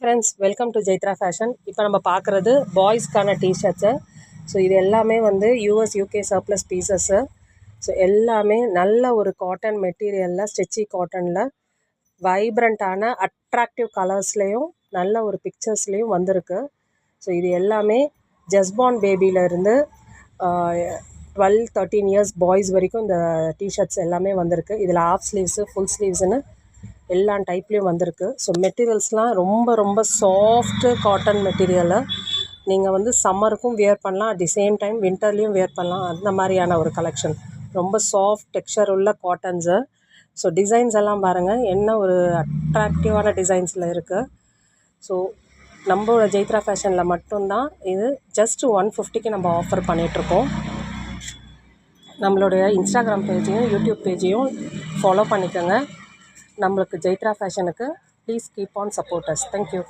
Friends, welcome to Jaithra Fashion. இப்போ நம்ம பார்க்குறது பாய்ஸ்க்கான டிஷர்ட்ஸு. ஸோ இது எல்லாமே வந்து US UK surplus pieces. So எல்லாமே நல்ல ஒரு காட்டன் மெட்டீரியலில், ஸ்டிச்சி காட்டனில் வைப்ரண்ட்டான அட்ராக்டிவ் கலர்ஸ்லேயும் நல்ல ஒரு பிக்சர்ஸ்லேயும் வந்திருக்கு. ஸோ இது எல்லாமே ஜஸ்பான் பேபியிலேருந்து 12-13 இயர்ஸ் பாய்ஸ் வரைக்கும் இந்த டிஷர்ட்ஸ் எல்லாமே வந்திருக்கு. இதில் ஆஃப் ஸ்லீவ்ஸு, ஃபுல் ஸ்லீவ்ஸுன்னு எல்லா டைப்லேயும் வந்திருக்கு. ஸோ மெட்டீரியல்ஸ்லாம் ரொம்ப ரொம்ப சாஃப்ட்டு காட்டன் மெட்டீரியலு. நீங்கள் வந்து சம்மருக்கும் வியர் பண்ணலாம், அட் தி சேம் டைம் வின்டர்லேயும் வியர் பண்ணலாம். அந்த மாதிரியான ஒரு கலெக்ஷன். ரொம்ப சாஃப்ட் டெக்ஸ்சர் உள்ள காட்டன்ஸு. ஸோ டிசைன்ஸ் எல்லாம் பாருங்கள், என்ன ஒரு அட்ராக்டிவான டிசைன்ஸில் இருக்குது. ஸோ நம்மளோட ஜெய்த்ரா ஃபேஷனில் மட்டும்தான் இது ஜஸ்ட் 150க்கு நம்ம ஆஃபர் பண்ணிகிட்ருக்கோம். நம்மளுடைய இன்ஸ்டாகிராம் பேஜையும் யூடியூப் பேஜையும் ஃபாலோ பண்ணிக்கோங்க. நம்மளுக்கு ஜெய்த்ரா ஃபேஷனுக்கு please keep on support us. Thank you.